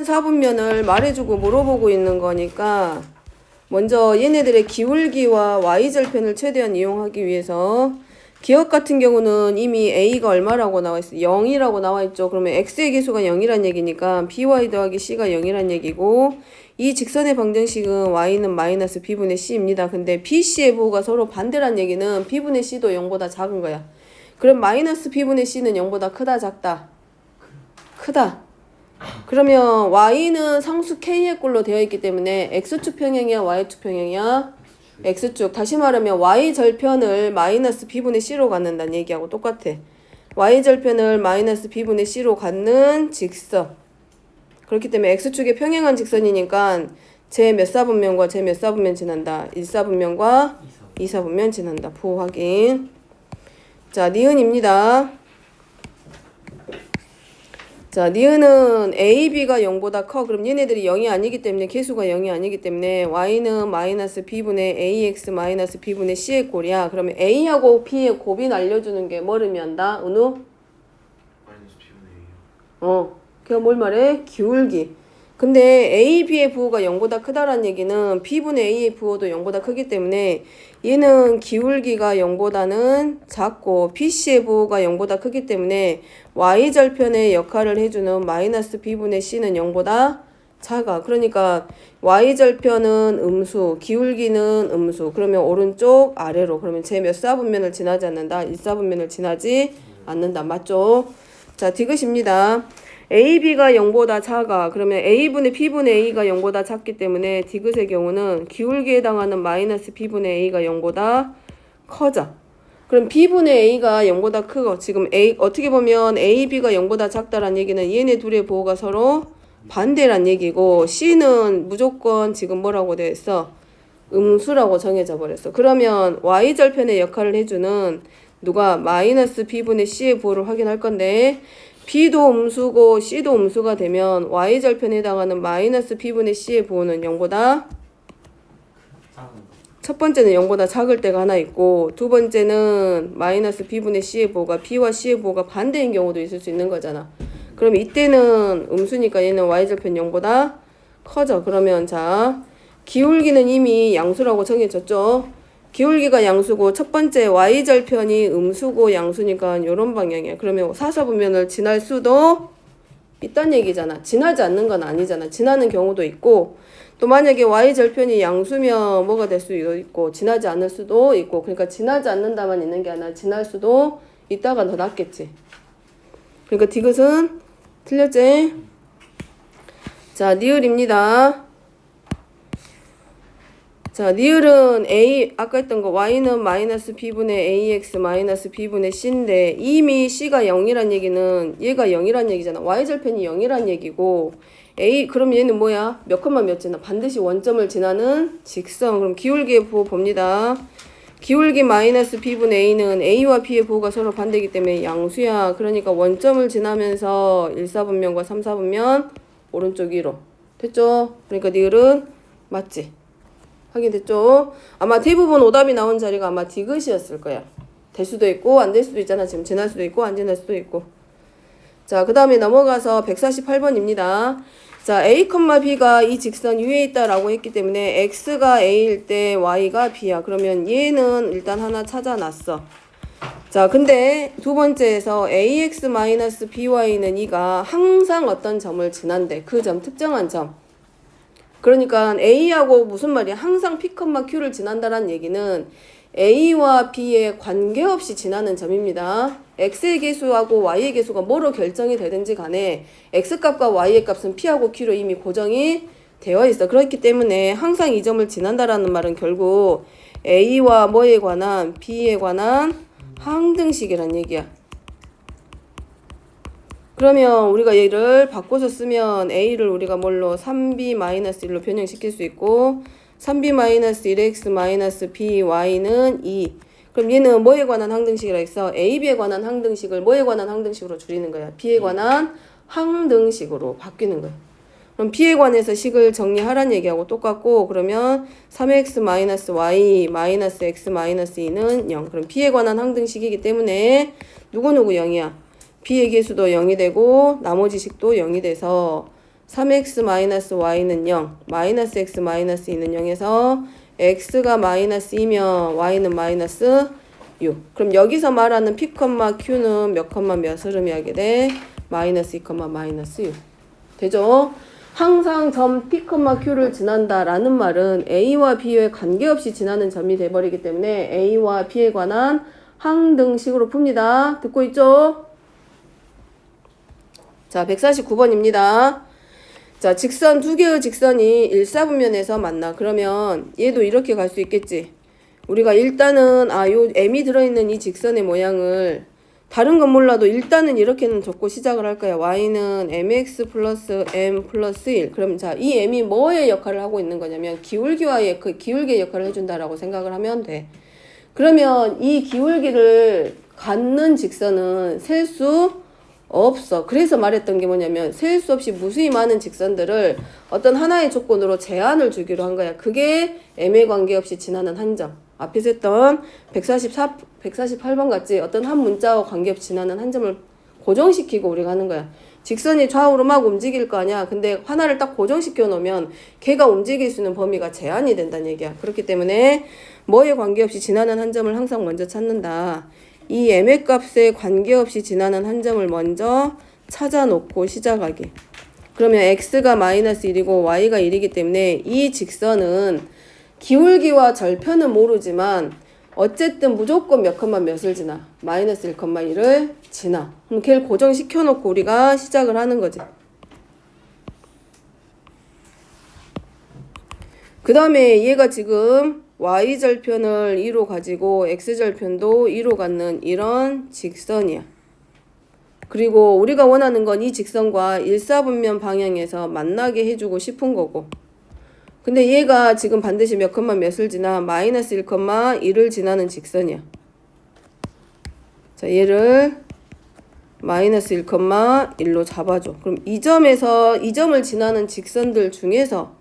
사분면을 말해주고 물어보고 있는 거니까 먼저 얘네들의 기울기와 y절편을 최대한 이용하기 위해서 기억 같은 경우는 이미 a가 얼마라고 나와 있어? 0이라고 나와 있죠. 그러면 x의 계수가 0이란 얘기니까 by 더하기 c가 0이란 얘기고, 이 직선의 방정식은 y는 마이너스 b분의 c입니다. 근데 bc의 부호가 서로 반대란 얘기는 b분의 c도 0보다 작은 거야. 그럼 마이너스 b분의 c는 0보다 크다 작다? 크다. 그러면 y는 상수 k의 꼴로 되어 있기 때문에 x축 평행이야 y축 평행이야? x축. 다시 말하면 y절편을 마이너스 b분의 c로 갖는다는 얘기하고 똑같아. y절편을 마이너스 b분의 c로 갖는 직선. 그렇기 때문에 x축에 평행한 직선이니까 제 몇 사분면과 제 몇 사분면 지난다. 1사분면과 2사분면 지난다. 부호 확인. 자, 니은입니다. 자, 니은은 a, b가 0보다 커. 그럼 얘네들이 0이 아니기 때문에, 계수가 0이 아니기 때문에 y는 마이너스 b분의 ax 마이너스 b분의 c의 꼴이야. 그러면 a하고 b의 곱이 날려주는 게 뭐를 의미한다? 은우? 마이너스 b분의 A요. 그게 뭘 말해? 기울기. 근데 a, b의 부호가 0보다 크다란 얘기는 b분의 a의 부호도 0보다 크기 때문에 얘는 기울기가 0보다는 작고 bc의 부호가 0보다 크기 때문에 y절편의 역할을 해주는 마이너스 b분의 c는 0보다 작아. 그러니까 y절편은 음수, 기울기는 음수. 그러면 오른쪽 아래로. 그러면 제 몇 사분면을 지나지 않는다. 1사분면을 지나지 않는다. 맞죠? 자, 디귿입니다. AB가 0보다 작아. 그러면 A분의 B분의 A가 0보다 작기 때문에 디귿의 경우는 기울기에 해당하는 마이너스 B분의 A가 0보다 커져. 그럼 B분의 A가 0보다 크고, 지금 어떻게 보면 AB가 0보다 작다란 얘기는 얘네 둘의 부호가 서로 반대란 얘기고, C는 무조건 지금 뭐라고 돼 있어? 음수라고 정해져 버렸어. 그러면 Y절편의 역할을 해주는 누가 마이너스 B분의 C의 부호를 확인할 건데, B도 음수고 C도 음수가 되면 Y절편에 해당하는 마이너스 B분의 C의 부호는 0보다 첫 번째는 0보다 작을 때가 하나 있고, 두 번째는 마이너스 B분의 C의 부호가 B와 C의 부호가 반대인 경우도 있을 수 있는 거잖아. 그럼 이때는 음수니까 얘는 Y절편 0보다 커져. 그러면 자, 기울기는 이미 양수라고 정해졌죠. 기울기가 양수고 첫 번째 y절편이 음수고 양수니까 이런 방향이야. 그러면 사사분면을 지날 수도 있단 얘기잖아. 지나지 않는 건 아니잖아. 지나는 경우도 있고, 또 만약에 y절편이 양수면 뭐가 될 수도 있고 지나지 않을 수도 있고, 그러니까 지나지 않는다만 있는 게 아니라 지날 수도 있다가 더 낫겠지. 그러니까 디귿은 틀렸지? 자, 니을입니다. 자, 니을은 A, 아까 했던 거 y는 마이너스 b분의 ax 마이너스 b분의 c인데, 이미 c가 0이란 얘기는 얘가 0이란 얘기잖아. y절편이 0이란 얘기고, 그럼 얘는 뭐야? 몇 컴마 몇 지나? 반드시 원점을 지나는 직선. 그럼 기울기의 부호 봅니다. 기울기 마이너스 b분의 a는 a와 b의 부호가 서로 반대이기 때문에 양수야. 그러니까 원점을 지나면서 1사분면과 3사분면 오른쪽 위로. 됐죠? 그러니까 니을은 맞지? 확인됐죠? 아마 대부분 오답이 나온 자리가 아마 디귿이었을 거야. 될 수도 있고 안 될 수도 있잖아. 지금 지날 수도 있고 안 지날 수도 있고. 자, 그 다음에 넘어가서 148번입니다. 자, A, B가 이 직선 위에 있다라고 했기 때문에 X가 A일 때 Y가 B야. 그러면 얘는 일단 하나 찾아놨어. 자, 근데 두 번째에서 AX-BY는 이가 항상 어떤 점을 지난대. 그 점, 특정한 점. 그러니까 A하고 무슨 말이야? 항상 P, Q를 지난다라는 얘기는 A와 B에 관계없이 지나는 점입니다. X의 계수하고 Y의 계수가 뭐로 결정이 되든지 간에 X값과 Y의 값은 P하고 Q로 이미 고정이 되어 있어. 그렇기 때문에 항상 이 점을 지난다라는 말은 결국 A와 뭐에 관한, B에 관한 항등식이란 얘기야. 그러면 우리가 얘를 바꿔서 쓰면 A를 우리가 뭘로 3B-1로 변형시킬 수 있고, 3B-1x-BY는 2. 그럼 얘는 뭐에 관한 항등식이라 했어? AB에 관한 항등식을 뭐에 관한 항등식으로 줄이는 거야? B에 관한 항등식으로 바뀌는 거야. 그럼 B에 관해서 식을 정리하라는 얘기하고 똑같고, 그러면 3x-y-x-2는 0. 그럼 B에 관한 항등식이기 때문에 누구누구 0이야? B의 계수도 0이 되고 나머지 식도 0이 돼서 3x 마이너스 y는 0, 마이너스 x 마이너스 2는 0에서 x가 마이너스 2면 y는 마이너스 6. 그럼 여기서 말하는 p, q는 몇 컴마 몇을 의미하게 돼? 마이너스 2, 마이너스 6. 되죠? 항상 점 p, q를 지난다라는 말은 a와 b에 관계없이 지나는 점이 돼버리기 때문에 a와 b에 관한 항등식으로 풉니다. 듣고 있죠? 자, 149번입니다. 자, 직선 두 개의 직선이 일사분면에서 만나. 그러면 얘도 이렇게 갈 수 있겠지. 우리가 일단은 요 m이 들어있는 이 직선의 모양을 다른 건 몰라도 일단은 이렇게는 적고 시작을 할 거야. y는 mx 플러스 m 플러스 1. 그럼 자, 이 m이 뭐의 역할을 하고 있는 거냐면 기울기와의 그 기울기의 역할을 해준다라고 생각을 하면 돼. 그러면 이 기울기를 갖는 직선은 셀 수 없어. 그래서 말했던 게 뭐냐면 셀 수 없이 무수히 많은 직선들을 어떤 하나의 조건으로 제한을 주기로 한 거야. 그게 m에 관계없이 지나는 한 점. 앞에서 했던 148번 같지? 어떤 한 문자와 관계없이 지나는 한 점을 고정시키고 우리가 하는 거야. 직선이 좌우로 막 움직일 거 아니야. 근데 하나를 딱 고정시켜 놓으면 걔가 움직일 수 있는 범위가 제한이 된다는 얘기야. 그렇기 때문에 뭐에 관계없이 지나는 한 점을 항상 먼저 찾는다. 이 m의 값에 관계없이 지나는 한 점을 먼저 찾아놓고 시작하기. 그러면 x가 마이너스 1이고 y가 1이기 때문에 이 직선은 기울기와 절편은 모르지만 어쨌든 무조건 몇 컴마 몇을 지나? 마이너스 1, 1을 지나. 그럼 걔를 고정시켜놓고 우리가 시작을 하는 거지. 그 다음에 얘가 지금 y절편을 2로 가지고 x절편도 2로 갖는 이런 직선이야. 그리고 우리가 원하는 건 이 직선과 일사분면 방향에서 만나게 해주고 싶은 거고. 근데 얘가 지금 반드시 몇 컴마 몇을 지나? 마이너스 1, 1을 지나는 직선이야. 자, 얘를 마이너스 1, 1로 잡아줘. 그럼 이 점에서 이 점을 지나는 직선들 중에서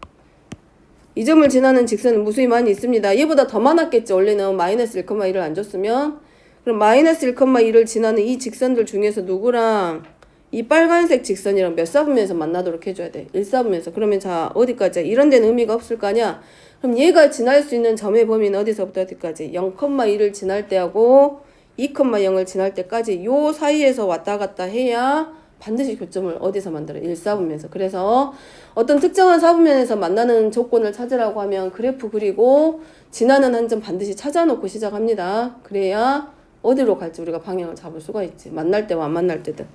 이 점을 지나는 직선은 무수히 많이 있습니다. 얘보다 더 많았겠죠. 원래는 마이너스 1, 1을 안 줬으면. 그럼 마이너스 1, 1을 지나는 이 직선들 중에서 누구랑 이 빨간색 직선이랑 몇 사분면에서 만나도록 해줘야 돼. 1사분면에서. 그러면 자, 어디까지? 이런 데는 의미가 없을 거 아니야? 그럼 얘가 지날 수 있는 점의 범위는 어디서부터 어디까지? 0,1을 지날 때하고 2,0을 지날 때까지 요 사이에서 왔다 갔다 해야 반드시 교점을 어디서 만들어? 1사분면에서. 그래서 어떤 특정한 사분면에서 만나는 조건을 찾으라고 하면 그래프 그리고 지나는 한 점 반드시 찾아놓고 시작합니다. 그래야 어디로 갈지 우리가 방향을 잡을 수가 있지. 만날 때와 안 만날 때든.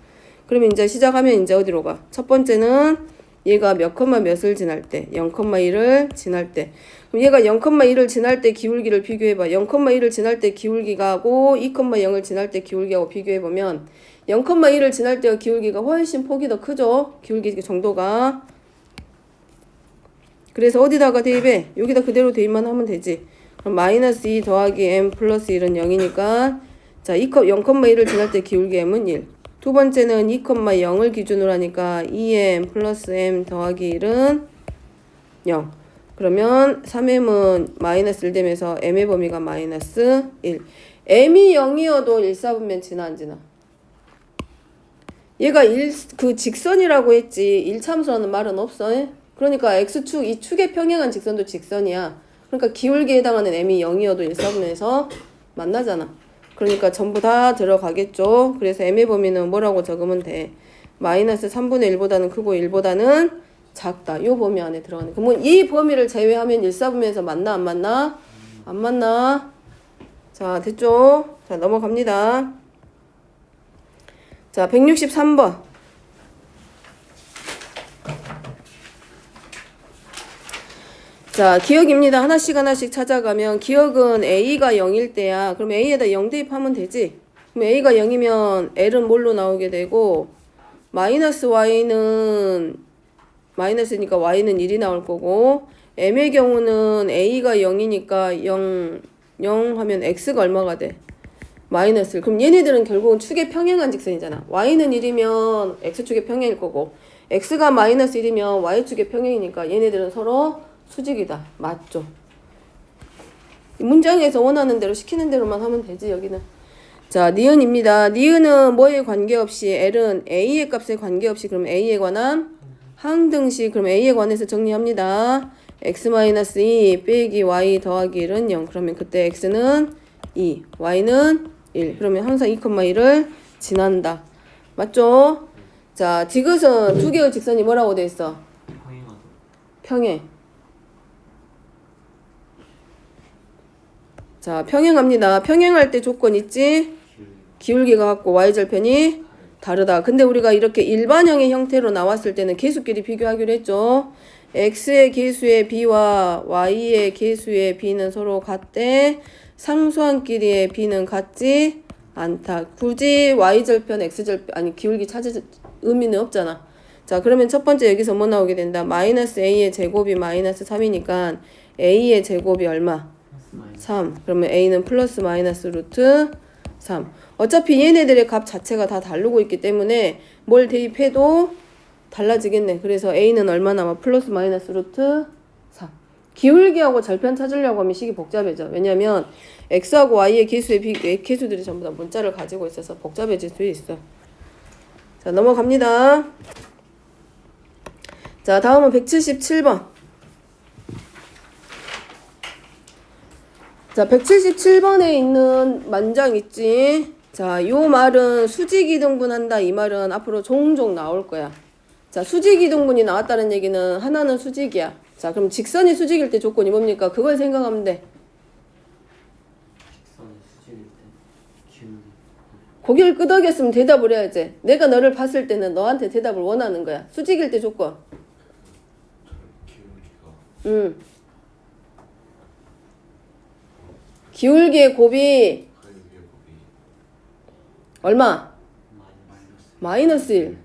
그러면 이제 시작하면 이제 어디로 가? 첫 번째는 얘가 몇 컴마 몇을 지날 때, 0,1을 지날 때. 그럼 얘가 0,1을 지날 때 기울기를 비교해봐. 0,1을 지날 때 기울기가하고 2,0을 지날 때 기울기하고 비교해보면 0,1을 지날 때의 기울기가 훨씬 폭이 더 크죠? 기울기 정도가. 그래서 어디다가 대입해? 여기다 그대로 대입만 하면 되지. 그럼 마이너스 2 더하기 m 플러스 1은 0이니까 자, 0,1을 지날 때 기울기 m은 1. 두 번째는 2,0을 기준으로 하니까 2m 플러스 m 더하기 1은 0. 그러면 3m은 마이너스 1 되면서 m의 범위가 마이너스 1. m이 0이어도 1사분면 지나 안 지나? 얘가 그 직선이라고 했지 1참수라는 말은 없어. 그러니까 x축, 이 축에 평행한 직선도 직선이야. 그러니까 기울기에 해당하는 m이 0이어도 1사분면에서 만나잖아. 그러니까 전부 다 들어가겠죠. 그래서 m의 범위는 뭐라고 적으면 돼? 마이너스 3분의 1보다는 크고 1보다는 작다. 요 범위 안에 들어가는. 그러면 이 범위를 제외하면 1사분면에서 만나 안 만나? 안 만나. 자, 됐죠? 자, 넘어갑니다. 자, 163번. 자, 기억입니다. 하나씩 하나씩 찾아가면 기억은 a가 0일 때야. 그럼 a에다 0 대입하면 되지. 그럼 a가 0이면 l은 뭘로 나오게 되고 마이너스 y는 마이너스니까 y는 1이 나올 거고 m의 경우는 a가 0이니까 0 하면 x가 얼마가 돼? 마이너스 1. 그럼 얘네들은 결국은 축에 평행한 직선이잖아. y는 1이면 x축의 평행일 거고 x가 마이너스 1이면 y축의 평행이니까 얘네들은 서로 수직이다. 맞죠? 이 문장에서 원하는 대로 시키는 대로만 하면 되지 여기는. 자, 니은입니다. 니은은 뭐에 관계없이 L은 A의 값에 관계없이 그럼 A에 관한 항등식 그럼 A에 관해서 정리합니다. x-2 빼기 y 더하기 1은 0. 그러면 그때 x는 2, y는 1. 그러면 항상 2,1을 지난다. 맞죠? 자, 디귿은 두 개의 직선이 뭐라고 돼 있어? 평행하다. 평행. 자, 평행합니다. 평행할 때 조건 있지? 기울기가 같고 y절편이 다르다. 근데 우리가 이렇게 일반형의 형태로 나왔을 때는 계수끼리 비교하기로 했죠. x의 계수의 b와 y의 계수의 b는 서로 같대. 상수항끼리의 b는 같지 않다. 굳이 y절편, x절편, 아니 기울기 찾을 의미는 없잖아. 자, 그러면 첫 번째 여기서 뭐 나오게 된다? 마이너스 a의 제곱이 마이너스 3이니까 a의 제곱이 얼마? 3. 그러면 a는 플러스 마이너스 루트 3. 어차피 얘네들의 값 자체가 다 다르고 있기 때문에 뭘 대입해도 달라지겠네. 그래서 a는 얼마 남아? 플러스 마이너스 루트 3. 기울기하고 절편 찾으려고 하면 식이 복잡해져. 왜냐면 x하고 y의 계수들이 전부 다 문자를 가지고 있어서 복잡해질 수 있어. 자, 넘어갑니다. 자, 다음은 177번. 자, 177번에 있는 만장 있지? 자, 요 말은 수직이등분한다. 이 말은 앞으로 종종 나올 거야. 자, 수직이등분이 나왔다는 얘기는 하나는 수직이야. 자, 그럼 직선이 수직일 때 조건이 뭡니까? 그걸 생각하면 돼. 직선이 수직일 때 기울기. 고개를 끄덕였으면 대답을 해야지. 내가 너를 봤을 때는 너한테 대답을 원하는 거야. 수직일 때 조건. 기울기가. 기울기의 곱이 가위의 곱이 얼마? 마이너스. 마이너스 1.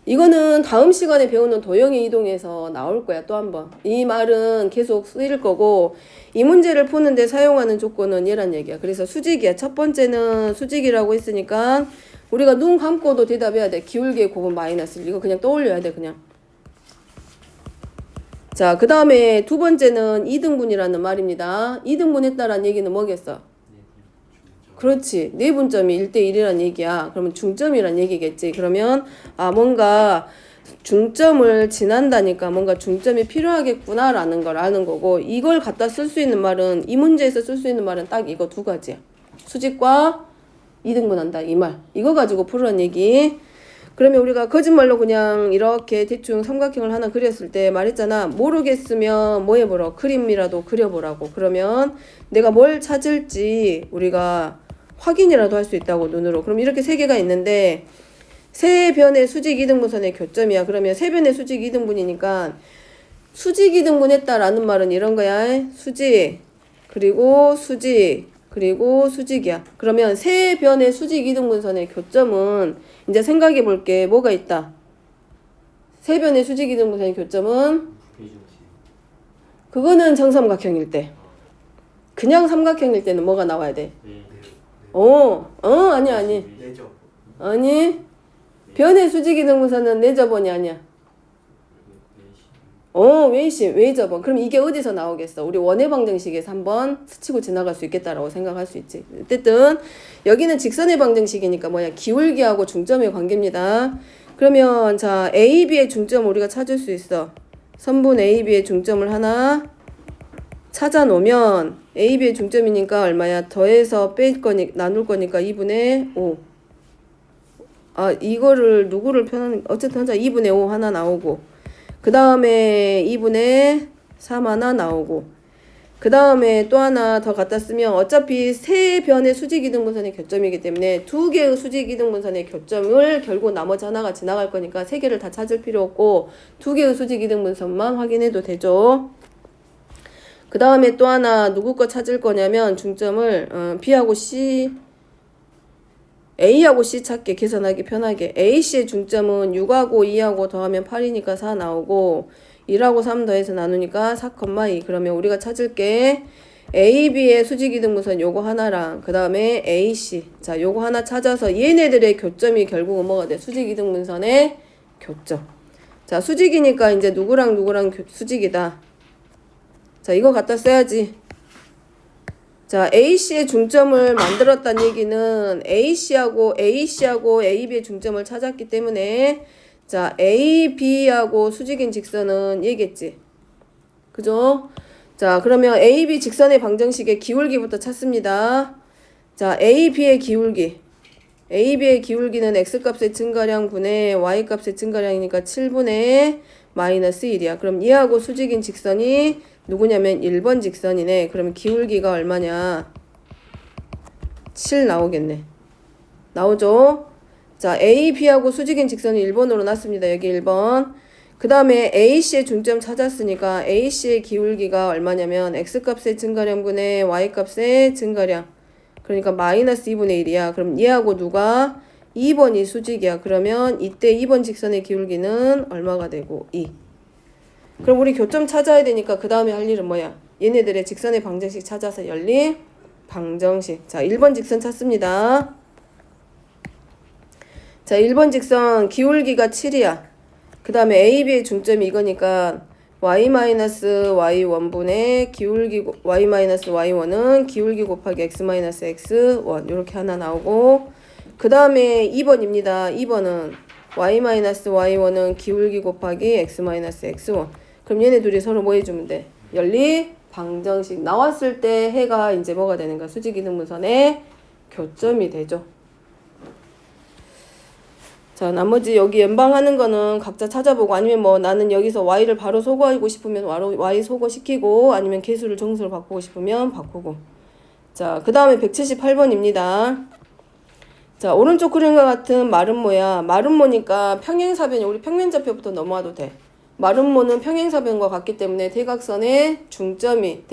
이거는 다음 시간에 배우는 도형의 이동에서 나올 거야. 또 한 번. 이 말은 계속 쓰일 거고 이 문제를 푸는데 사용하는 조건은 얘란 얘기야. 그래서 수직이야. 첫 번째는 수직이라고 했으니까 우리가 눈 감고도 대답해야 돼. 기울기의 곱은 마이너스 1. 이거 그냥 떠올려야 돼. 그냥. 자, 그 다음에 두 번째는 이등분이라는 말입니다. 이등분했다라는 얘기는 뭐겠어? 그렇지. 내분점이 1대1이란 얘기야. 그러면 중점이란 얘기겠지. 그러면 뭔가 중점을 지난다니까 뭔가 중점이 필요하겠구나라는 걸 아는 거고 이걸 갖다 쓸 수 있는 말은 이 문제에서 쓸 수 있는 말은 딱 이거 두 가지야. 수직과 이등분한다 이 말. 이거 가지고 풀으란 얘기. 그러면 우리가 거짓말로 그냥 이렇게 대충 삼각형을 하나 그렸을 때 말했잖아. 모르겠으면 뭐 해보라. 그림이라도 그려보라고. 그러면 내가 뭘 찾을지 우리가 확인이라도 할 수 있다고 눈으로. 그럼 이렇게 세 개가 있는데 세 변의 수직 이등분선의 교점이야. 그러면 세 변의 수직 이등분이니까 수직 이등분했다라는 말은 이런 거야. 수직 그리고 수직 그리고 수직이야. 그러면 세 변의 수직 이등분선의 교점은 이제 생각해 볼게. 뭐가 있다? 세 변의 수직 이등분선의 교점은 그거는 정삼각형일 때. 그냥 삼각형일 때는 뭐가 나와야 돼? 아니. 내죠. 아니. 변의 수직 이등분선은 내저번이 아니야. 외저번. 그럼 이게 어디서 나오겠어? 우리 원해방정식에서 한번 스치고 지나갈 수 있겠다라고 생각할 수 있지. 어쨌든 여기는 직선의 방정식이니까 뭐야? 기울기하고 중점의 관계입니다. 그러면 자, A, B의 중점 우리가 찾을 수 있어. 선분 A, B의 중점을 하나 찾아 놓으면 A, B의 중점이니까 얼마야? 더해서 나눌 거니까 2분의 5. 이거를 누구를 표현하는 어쨌든 자 2분의 5 하나 나오고 그 다음에 2분의 3 하나 나오고 그 다음에 또 하나 더 갖다 쓰면 어차피 세 변의 수직이등분선의 교점이기 때문에 두 개의 수직이등분선의 교점을 결국 나머지 하나가 지나갈 거니까 세 개를 다 찾을 필요 없고 두 개의 수직이등분선만 확인해도 되죠. 그 다음에 또 하나 누구 거 찾을 거냐면 중점을 B하고 C A하고 C 찾게 계산하기 편하게. AC의 중점은 6하고 2하고 더하면 8이니까 4 나오고 1하고 3 더해서 나누니까 4,2. 그러면 우리가 찾을 게 A, B의 수직이등분선 요거 하나랑 그 다음에 AC. 자, 요거 하나 찾아서 얘네들의 교점이 결국은 뭐가 돼? 수직이등분선의 교점. 자, 수직이니까 이제 누구랑 수직이다. 자, 이거 갖다 써야지. 자, AC의 중점을 만들었다는 얘기는 AC하고 AB의 중점을 찾았기 때문에 자, AB하고 수직인 직선은 얘기했지. 그죠? 자, 그러면 AB 직선의 방정식의 기울기부터 찾습니다. 자, AB의 기울기는 X값의 증가량 분의 Y값의 증가량이니까 7분의 마이너스 1이야. 그럼 얘하고 수직인 직선이 누구냐면 1번 직선이네. 그러면 기울기가 얼마냐? 7 나오겠네. 나오죠? 자, AB하고 수직인 직선이 1번으로 났습니다. 여기 1번. 그 다음에 AC의 중점 찾았으니까 AC의 기울기가 얼마냐면 X값의 증가량분의 Y값의 증가량. 그러니까 마이너스 2분의 1이야. 그럼 얘하고 누가? 2번이 수직이야. 그러면 이때 2번 직선의 기울기는 얼마가 되고? 2. 그럼 우리 교점 찾아야 되니까 그 다음에 할 일은 뭐야? 얘네들의 직선의 방정식 찾아서 연립 방정식. 자, 1번 직선 찾습니다. 자, 1번 직선 기울기가 7이야. 그 다음에 AB의 중점이 이거니까 y-y1분의 기울기 y-y1은 기울기 곱하기 x-x1 이렇게 하나 나오고 그 다음에 2번입니다. 2번은 y-y1은 기울기 곱하기 x-x1 그럼 얘네 둘이 서로 뭐 해주면 돼? 연립 방정식 나왔을 때 해가 이제 뭐가 되는가? 수직이등분선의 교점이 되죠. 자, 나머지 여기 연방하는 거는 각자 찾아보고 아니면 뭐 나는 여기서 y를 바로 소거하고 싶으면 y 소거시키고 아니면 개수를 정수로 바꾸고 싶으면 바꾸고. 자, 그 다음에 178번입니다. 자, 오른쪽 그림과 같은 마름모야. 마름모니까 평행사변이 우리 평면좌표부터 넘어와도 돼. 마름모는 평행사변과 같기 때문에 대각선의 교점이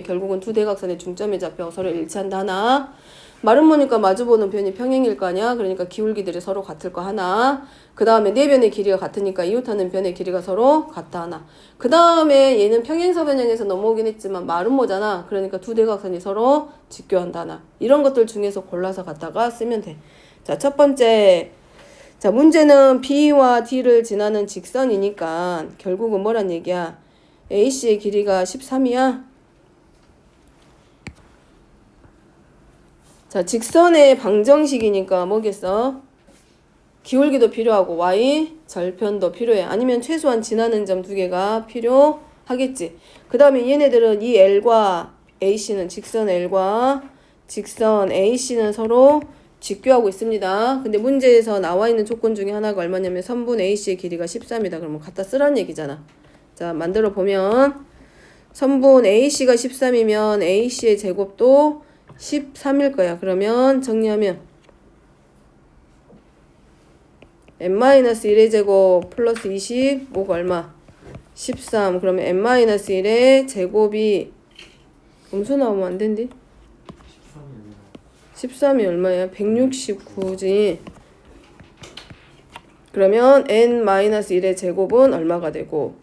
결국은 두 대각선의 중점의 좌표가 서로 일치한다 하나. 마름모니까 마주보는 변이 평행일 거 아니야. 그러니까 기울기들이 서로 같을 거 하나. 그 다음에 네 변의 길이가 같으니까 이웃하는 변의 길이가 서로 같다 하나. 그 다음에 얘는 평행사변형에서 넘어오긴 했지만 마름모잖아. 그러니까 두 대각선이 서로 직교한다 하나. 이런 것들 중에서 골라서 갖다가 쓰면 돼. 자, 첫 번째. 자, 문제는 B와 D를 지나는 직선이니까 결국은 뭐란 얘기야? AC의 길이가 13이야. 자, 직선의 방정식이니까 뭐겠어? 기울기도 필요하고 y 절편도 필요해. 아니면 최소한 지나는 점 두 개가 필요하겠지. 그 다음에 얘네들은 이 L과 AC는 직선 L과 직선 AC는 서로 직교하고 있습니다. 근데 문제에서 나와 있는 조건 중에 하나가 얼마냐면 선분 AC의 길이가 13이다. 그러면 갖다 쓰라는 얘기잖아. 자, 만들어 보면 선분 AC가 13이면 AC의 제곱도 13일 거야. 그러면 정리하면 n-1의 제곱 플러스 25가 얼마? 13. 그러면 n-1의 제곱이 음수 나오면 안 된디? 13이 얼마야? 169지. 그러면 n-1의 제곱은 얼마가 되고?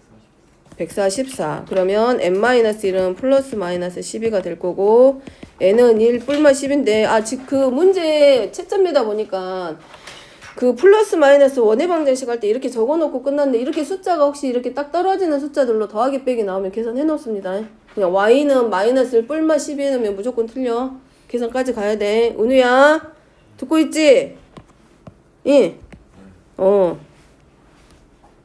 144. 그러면 n-1은 플러스 마이너스 12가 될 거고 n은 1 뿔마 10인데 지금 그 문제 채점에다 보니까 그 플러스 마이너스 원의 방정식 할 때 이렇게 적어놓고 끝났는데 이렇게 숫자가 혹시 이렇게 딱 떨어지는 숫자들로 더하기 빼기 나오면 계산해 놓습니다. 그냥 y는 마이너스 1 뿔마 12 해놓으면 무조건 틀려. 계산까지 가야 돼. 은우야 듣고 있지? 예.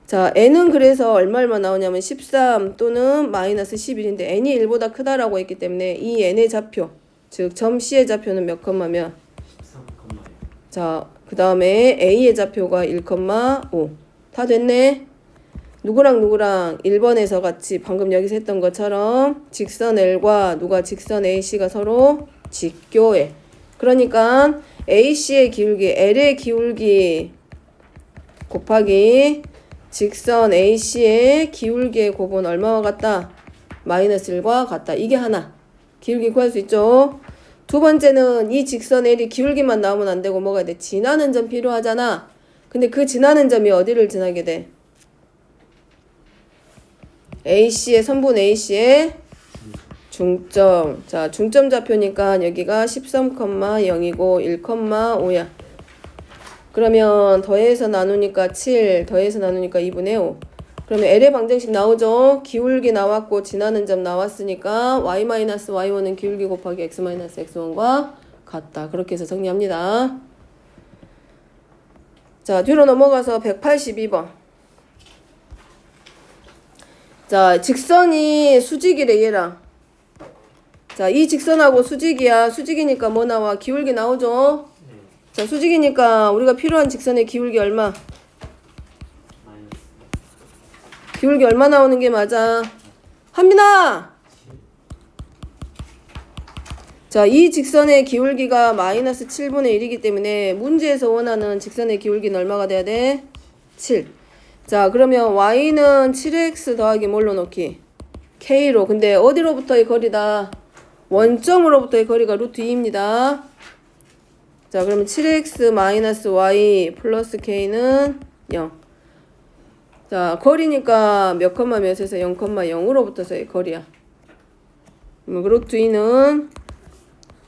자, n은 그래서 얼마 나오냐면 13 또는 마이너스 11인데 n이 1보다 크다라고 했기 때문에 이 n의 좌표, 즉 점 C의 좌표는 몇 컴마면? 13,1. 자, 그 다음에 A의 좌표가 1,5. 다 됐네? 누구랑 1번에서 같이 방금 여기서 했던 것처럼 직선 L과 직선 AC가 서로 직교해. 그러니까 AC의 기울기, L의 기울기 곱하기 직선 AC의 기울기의 곱은 얼마와 같다? 마이너스 1과 같다. 이게 하나. 기울기 구할 수 있죠? 두 번째는 이 직선 L이 기울기만 나오면 안 되고 뭐가 돼? 지나는 점 필요하잖아. 근데 그 지나는 점이 어디를 지나게 돼? 선분 AC의 중점. 자, 중점 좌표니까 여기가 13,0이고 1,5야. 그러면 더해서 나누니까 7, 더해서 나누니까 2분의 5. 그러면 L의 방정식 나오죠? 기울기 나왔고 지나는 점 나왔으니까 y-y1은 기울기 곱하기 x-x1과 같다. 그렇게 해서 정리합니다. 자, 뒤로 넘어가서 182번. 자, 직선이 수직이래 얘랑. 자, 이 직선하고 수직이야. 수직이니까 뭐 나와? 기울기 나오죠? 자, 수직이니까 우리가 필요한 직선의 기울기 얼마? 마이너스 기울기 얼마 나오는 게 맞아? 한민아! 자, 이 직선의 기울기가 마이너스 7분의 1이기 때문에 문제에서 원하는 직선의 기울기는 얼마가 돼야 돼? 7. 자, 그러면 y는 7x 더하기 뭘로 넣기? k로. 근데 어디로부터의 거리다? 원점으로부터의 거리가 루트 2입니다. 자, 그러면 7x 마이너스 y 플러스 k는 0. 자, 거리니까 몇 컴마 몇에서 0,0으로부터서의 거리야. 그럼 루트 2는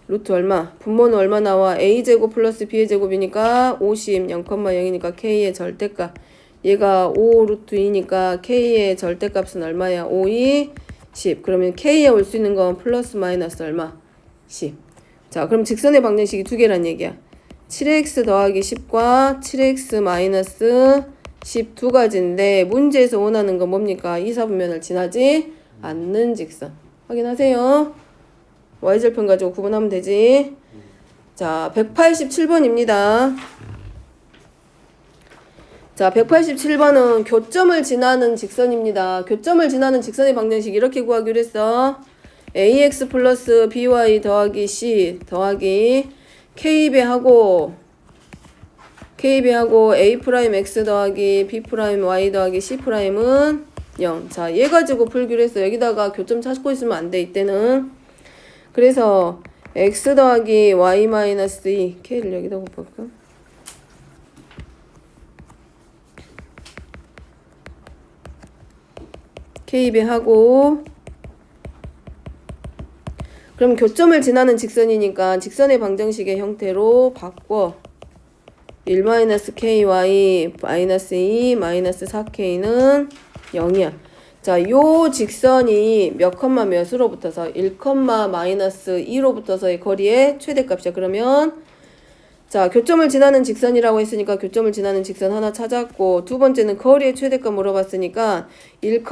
루트 얼마? 분모는 얼마 나와? a제곱 플러스 b의 제곱이니까 50, 0,0이니까 k의 절대값. 얘가 5 루트 2니까 k의 절대값은 얼마야? 5, 2, 10. 그러면 k에 올 수 있는 건 플러스 마이너스 얼마? 10. 자, 그럼 직선의 방정식이 두 개란 얘기야. 7x 더하기 10과 7x 마이너스 10 두 가지인데 문제에서 원하는 건 뭡니까? 이사분면을 지나지 않는 직선. 확인하세요. y절편 가지고 구분하면 되지. 자, 187번입니다. 자, 187번은 교점을 지나는 직선입니다. 교점을 지나는 직선의 방정식 이렇게 구하기로 했어. ax 플러스 by 더하기 c 더하기 k배하고 a 프라임 x 더하기 b 프라임 y 더하기 c 프라임은 0. 자, 얘 가지고 풀기로 했어. 여기다가 교점 찾고 있으면 안 돼, 이때는. 그래서 x 더하기 y 마이너스 2 k를 여기다 곱할까? k배하고 그럼 교점을 지나는 직선이니까 직선의 방정식의 형태로 바꿔 1-ky 마이너스 2 마이너스 4k는 0이야. 자, 요 직선이 몇 컴마 몇으로 붙어서 1, 마이너스 2로 붙어서의 거리의 최대값이야. 그러면 자, 교점을 지나는 직선이라고 했으니까 교점을 지나는 직선 하나 찾았고 두 번째는 거리의 최대값 물어봤으니까 1,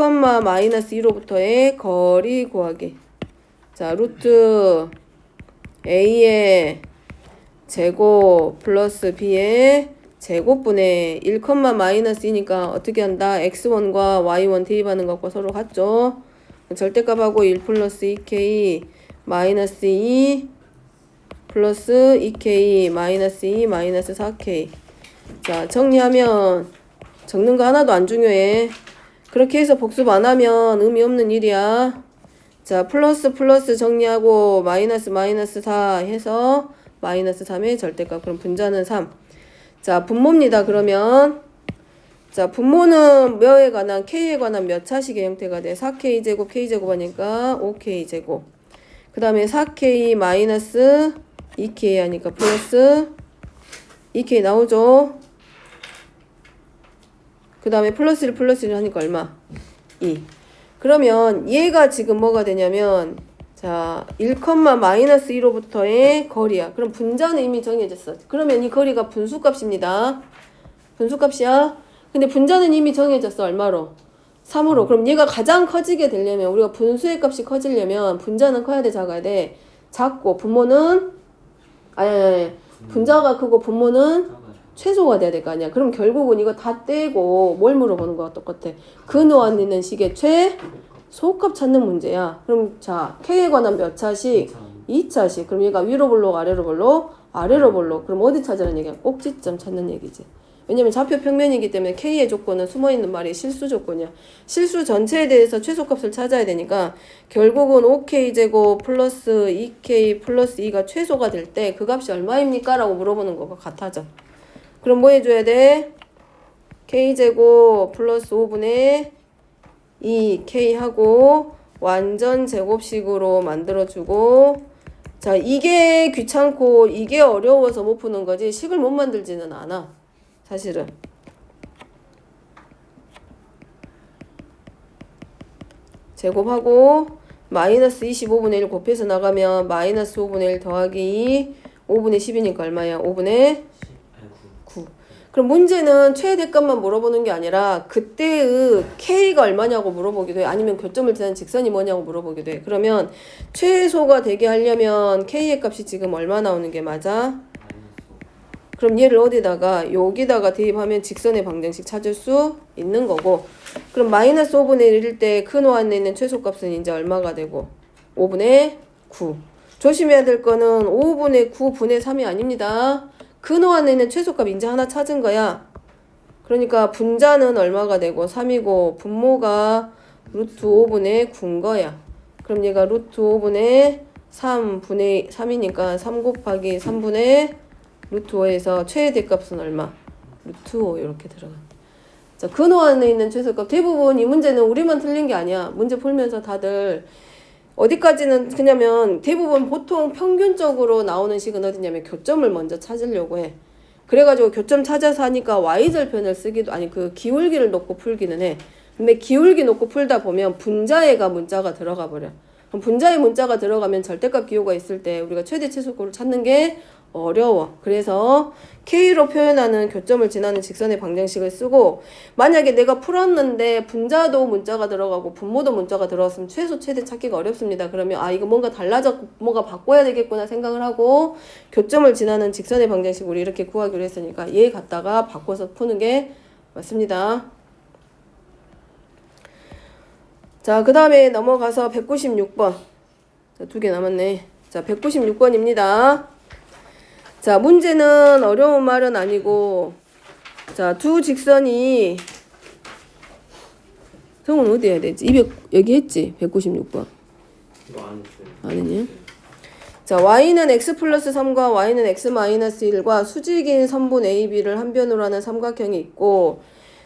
마이너스 2로부터의 거리 구하기. 자, 루트 a의 제곱 플러스 b의 제곱분의 1, 마이너스 2니까 어떻게 한다? x1과 y1 대입하는 것과 서로 같죠? 절대값하고 1 플러스 2k 마이너스 2 플러스 2k 마이너스 2 마이너스 4k. 자, 정리하면 적는 거 하나도 안 중요해. 그렇게 해서 복습 안 하면 의미 없는 일이야. 자, 플러스 플러스 정리하고 마이너스 마이너스 4 해서 마이너스 3의 절대값. 그럼 분자는 3. 자, 분모입니다. 그러면 자, 분모는 몇에 관한 k에 관한 몇 차식의 형태가 돼? 4k 제곱 k 제곱 하니까 5k 제곱. 그 다음에 4k 마이너스 2k 하니까 플러스 2k 나오죠. 그 다음에 플러스 1 플러스 1 하니까 얼마? 2. 그러면 얘가 지금 뭐가 되냐면 자, 1, 마이너스 2로부터의 거리야. 그럼 분자는 이미 정해졌어. 그러면 이 거리가 분수값입니다. 분수값이야. 근데 분자는 이미 정해졌어. 얼마로? 3으로. 그럼 얘가 가장 커지게 되려면 우리가 분수의 값이 커지려면 분자는 커야 돼, 작아야 돼? 작고 분모는 아니. 분자가 크고 분모는 최소가 돼야 될 거 아니야. 그럼 결국은 이거 다 떼고 뭘 물어보는 거와 똑같아. 근호안 있는 식의 최소값 찾는 문제야. 그럼 자, k에 관한 몇 차식? 2차식. 그럼 얘가 위로 볼록 아래로 볼록 아래로 볼록. 그럼 어디 찾으라는 얘기야? 꼭지점 찾는 얘기지. 왜냐면 좌표 평면이기 때문에 k의 조건은 숨어있는 말이 실수 조건이야. 실수 전체에 대해서 최소값을 찾아야 되니까 결국은 5k 제곱 플러스 2k 플러스 2가 최소가 될 때 그 값이 얼마입니까? 라고 물어보는 거가 같아져. 그럼 뭐 해줘야 돼? k제곱 플러스 5분의 2k 하고 완전 제곱식으로 만들어주고 자, 이게 귀찮고 이게 어려워서 못 푸는 거지 식을 못 만들지는 않아. 사실은. 제곱하고 마이너스 25분의 1 곱해서 나가면 마이너스 5분의 1 더하기 2 5분의 10이니까 얼마야? 5분의 9. 그럼 문제는 최대값만 물어보는 게 아니라 그때의 K가 얼마냐고 물어보기도 해. 아니면 교점을 지나는 직선이 뭐냐고 물어보기도 해. 그러면 최소가 되게 하려면 K의 값이 지금 얼마 나오는 게 맞아? 그럼 얘를 어디다가 여기다가 대입하면 직선의 방정식 찾을 수 있는 거고, 그럼 마이너스 5분의 1일 때 큰 호 안에 있는 최소값은 이제 얼마가 되고 5분의 9. 조심해야 될 거는 5분의 9분의 3이 아닙니다. 큰 호 안에 있는 최소값 이제 하나 찾은 거야. 그러니까 분자는 얼마가 되고 3이고 분모가 루트 5분의 9인 거야. 그럼 얘가 루트 5분의 3분의 3이니까 3 곱하기 3분의 루트 5에서 최대값은 얼마? 루트 5 이렇게 들어가. 자, 근호 안에 있는 최소값. 대부분 이 문제는 우리만 틀린 게 아니야. 문제 풀면서 다들 어디까지는 그냐면 대부분 보통 평균적으로 나오는 식은 어디냐면 교점을 먼저 찾으려고 해. 그래가지고 교점 찾아서 하니까 y절편을 쓰기도 아니 그 기울기를 놓고 풀기는 해. 근데 기울기 놓고 풀다 보면 분자에가 문자가 들어가 버려. 그럼 분자에 문자가 들어가면 절대값 기호가 있을 때 우리가 최대 최소값을 찾는 게 어려워. 그래서 K로 표현하는 교점을 지나는 직선의 방정식을 쓰고, 만약에 내가 풀었는데 분자도 문자가 들어가고 분모도 문자가 들어갔으면 최소 최대 찾기가 어렵습니다. 그러면 아 이거 뭔가 달라졌고 뭔가 바꿔야 되겠구나 생각을 하고 교점을 지나는 직선의 방정식 우리 이렇게 구하기로 했으니까 얘 갖다가 바꿔서 푸는 게 맞습니다. 자, 그 다음에 넘어가서 196번. 자, 2개 남았네. 자, 196번입니다. 자, 문제는 어려운 말은 아니고, 자, 두 직선이, 성은 어디 해야 되지? 200, 여기 했지? 196번. 이거 안 했어요. 안 했냐? 자, y는 x 플러스 3과 y는 x 마이너스 1과 수직인 선분 AB를 한 변으로 하는 삼각형이 있고,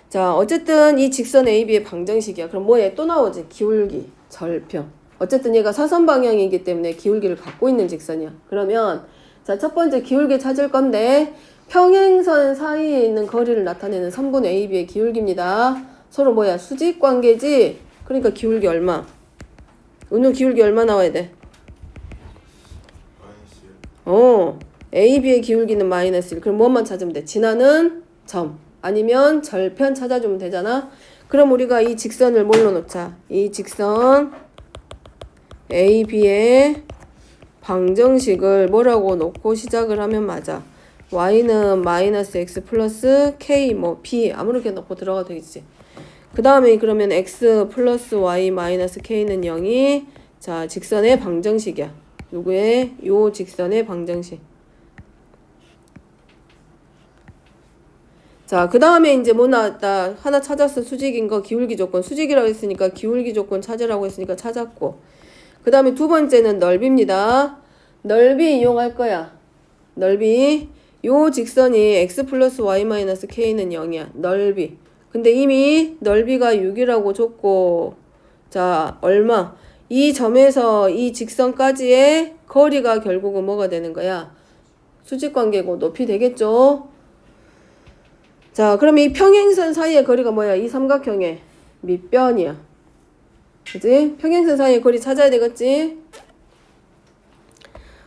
자, 어쨌든 이 직선 AB의 방정식이야. 그럼 뭐에 또 나오지? 기울기, 절편. 어쨌든 얘가 사선 방향이기 때문에 기울기를 갖고 있는 직선이야. 그러면 자, 첫 번째 기울기 찾을 건데 평행선 사이에 있는 거리를 나타내는 선분 AB의 기울기입니다. 서로 뭐야? 수직 관계지? 그러니까 기울기 얼마? 오늘 기울기 얼마 나와야 돼? AB의 기울기는 마이너스 1. 그럼 뭐만 찾으면 돼? 지나는 점. 아니면 절편 찾아주면 되잖아. 그럼 우리가 이 직선을 뭘로 놓자? 이 직선 AB의 방정식을 뭐라고 놓고 시작을 하면 맞아. y는 마이너스 x 플러스 k 뭐 b 아무렇게 놓고 들어가도 되겠지. 그 다음에 그러면 x 플러스 y 마이너스 k는 0이 자 직선의 방정식이야. 누구의? 요 직선의 방정식. 자, 그 다음에 이제 뭐 나왔다. 하나 찾았어. 수직인 거 기울기 조건. 수직이라고 했으니까 기울기 조건 찾으라고 했으니까 찾았고. 그 다음에 두 번째는 넓이입니다. 넓이 이용할 거야. 넓이. 요 직선이 x 플러스 y 마이너스 k는 0이야. 넓이. 근데 이미 넓이가 6이라고 줬고, 자, 얼마? 이 점에서 이 직선까지의 거리가 결국은 뭐가 되는 거야? 수직관계고 높이 되겠죠? 자, 그럼 이 평행선 사이의 거리가 뭐야? 이 삼각형의 밑변이야. 그지? 평행선 사이의 거리 찾아야 되겠지?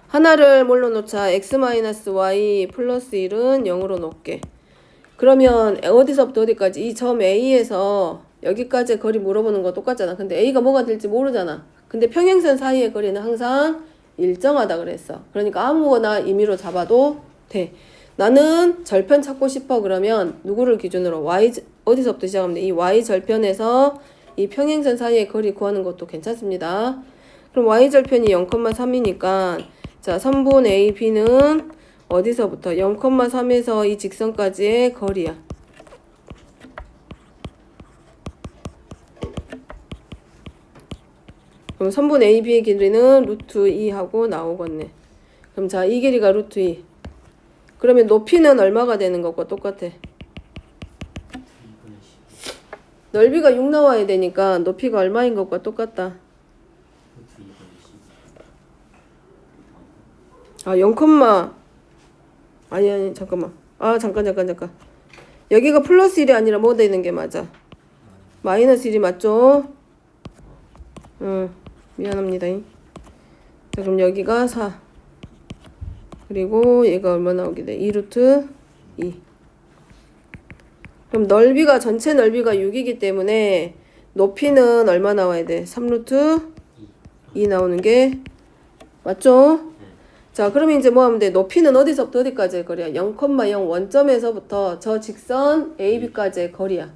하나를 뭘로 놓자? x-y 플러스 1은 0으로 놓게. 그러면 어디서부터 어디까지? 이 점 A에서 여기까지 거리 물어보는 거 똑같잖아. 근데 A가 뭐가 될지 모르잖아. 근데 평행선 사이의 거리는 항상 일정하다 그랬어. 그러니까 아무거나 임의로 잡아도 돼. 나는 절편 찾고 싶어. 그러면 누구를 기준으로? y 어디서부터 시작하면 돼? 이 y절편에서 이 평행선 사이의 거리 구하는 것도 괜찮습니다. 그럼 y절편이 0,3이니까 자 3분 AB는 어디서부터? 0,3에서 이 직선까지의 거리야. 그럼 3분 AB의 길이는 루트 2하고 나오겠네. 그럼 자 이 길이가 루트 2. 그러면 높이는 얼마가 되는 것과 똑같아. 넓이가 6 나와야 되니까 높이가 얼마인 것과 똑같다. 아 0, 아니 잠깐만. 아 잠깐. 여기가 플러스 1이 아니라 뭐 되는 게 맞아? 마이너스 1이 맞죠? 미안합니다. 자, 그럼 여기가 4. 그리고 얘가 얼마 나오게 돼? 2 루트 2. 그럼 넓이가 전체 넓이가 6이기 때문에 높이는 얼마 나와야 돼? 3 루트 2 나오는 게 맞죠? 자, 그러면 이제 뭐 하면 돼? 높이는 어디서부터 어디까지의 거리야? 0,0 원점에서부터 저 직선 AB까지의 거리야.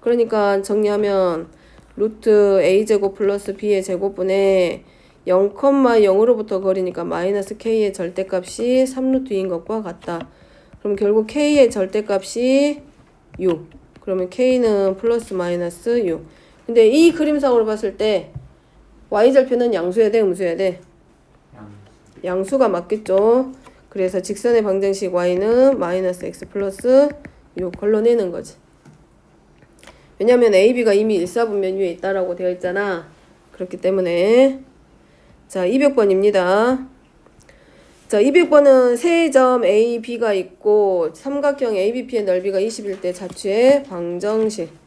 그러니까 정리하면 루트 A제곱 플러스 B의 제곱분의 0,0으로부터 거리니까 마이너스 K의 절대값이 3루트2인 것과 같다. 그럼 결국 K의 절대값이 6. 그러면 K는 플러스 마이너스 6. 근데 이 그림상으로 봤을 때 Y절편은 양수여야 돼? 음수여야 돼? 양수가 맞겠죠. 그래서 직선의 방정식 Y는 마이너스 X 플러스 6 걸러내는 거지. 왜냐면 AB가 이미 일사분면 위에 있다라고 되어 있잖아. 그렇기 때문에 자 200번입니다. 자 200번은 세 점 A, B가 있고 삼각형 ABP의 넓이가 20일 때 자취의 방정식.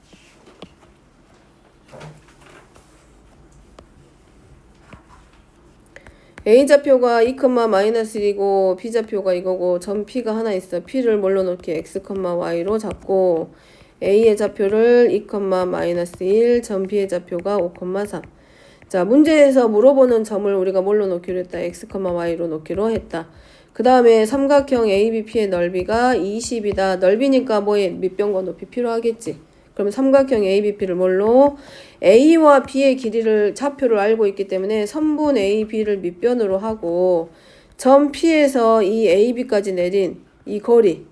A좌표가 2,-1이고 B좌표가 이거고 점 P가 하나 있어. P를 뭘로 놓기? X, Y로 잡고 A의 좌표를 2,-1, 점 B의 좌표가 5,3. 자, 문제에서 물어보는 점을 우리가 뭘로 놓기로 했다? X, Y로 놓기로 했다. 그 다음에 삼각형 ABP의 넓이가 20이다. 넓이니까 뭐에 밑변과 높이 필요하겠지. 그러면 삼각형 ABP를 뭘로? A와 B의 길이를 좌표를 알고 있기 때문에 선분 AB를 밑변으로 하고 점 P에서 이 AB까지 내린 이 거리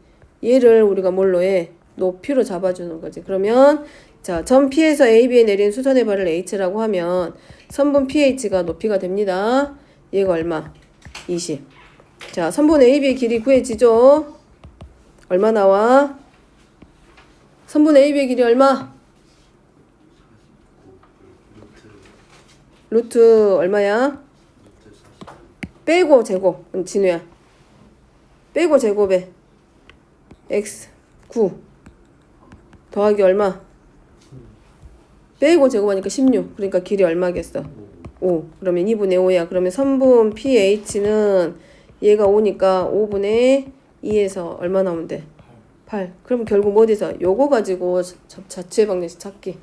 얘를 우리가 뭘로 해? 높이로 잡아주는 거지. 그러면 자, 점 P에서 AB에 내린 수선의 발을 H라고 하면 선분 PH가 높이가 됩니다. 얘가 얼마? 20. 자, 선분 AB의 길이 구해지죠? 얼마 나와? 선분 AB의 길이 얼마? 루트 얼마야? 빼고 제곱. 진우야. 빼고 제곱에 x 9 더하기 얼마? 빼고 제곱하니까 16. 그러니까 길이 얼마겠어? 5. 그러면 2분의 5야. 그러면 선분 PH는 얘가 5니까 5분의 2에서 얼마 나오면 돼? 8. 그럼 결국 뭐 어디서? 요거 가지고 자취의 방정식 찾기.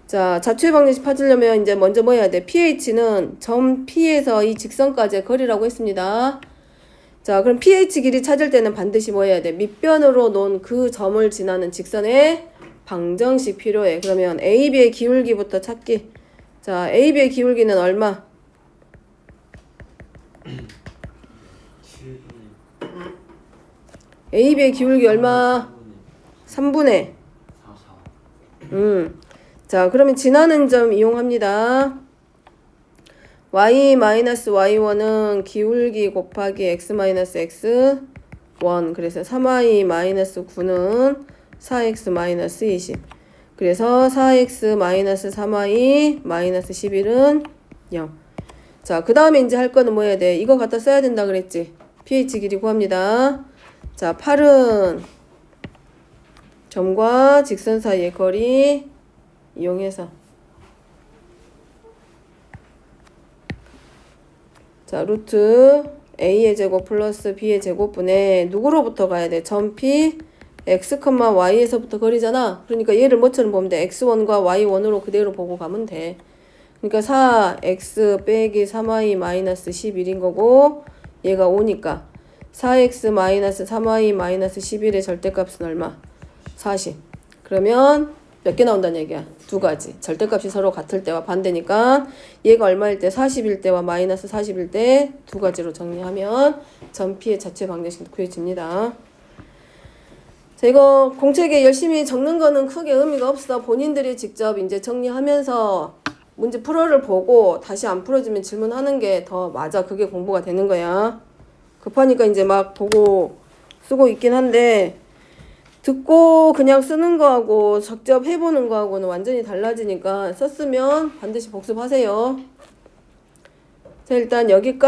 자, 자취의 방정식 찾으려면 이제 먼저 뭐 해야 돼? pH는 점 P에서 이 직선까지의 거리라고 했습니다. 자, 그럼 pH 길이 찾을 때는 반드시 뭐 해야 돼? 밑변으로 놓은 그 점을 지나는 직선의 방정식 필요해. 그러면 AB의 기울기부터 찾기. 자, AB의 기울기는 얼마? AB의 기울기 얼마? 3분의. 자, 그러면 지나는 점 이용합니다. y-y1은 기울기 곱하기 x-x1. 그래서 3y-9는 4x-20. 그래서 4x-3y-11은 0. 자, 그 다음에 이제 할 거는 뭐 해야 돼? 이거 갖다 써야 된다 그랬지? pH 길이 구합니다. 자, 8은 점과 직선 사이의 거리 이용해서 자, 루트 A의 제곱 플러스 B의 제곱분에 누구로부터 가야 돼? 점 P, X, Y에서부터 거리잖아. 그러니까 얘를 뭐처럼 보면 돼? X1과 Y1으로 그대로 보고 가면 돼. 그러니까 4X 빼기 3Y-11인 거고 얘가 5니까 4x-3y-11의 절대값은 얼마? 40. 그러면 몇 개 나온다는 얘기야? 두 가지. 절대값이 서로 같을 때와 반대니까 얘가 얼마일 때? 40일 때와 마이너스 40일 때 두 가지로 정리하면 점 P의 자체 방정식 구해집니다. 자, 이거 공책에 열심히 적는 거는 크게 의미가 없어. 본인들이 직접 이제 정리하면서 문제 풀어를 보고 다시 안 풀어지면 질문하는 게 더 맞아. 그게 공부가 되는 거야. 급하니까 이제 막 보고 쓰고 있긴 한데 듣고 그냥 쓰는 거하고 직접 해보는 거하고는 완전히 달라지니까 썼으면 반드시 복습하세요. 자, 일단 여기까지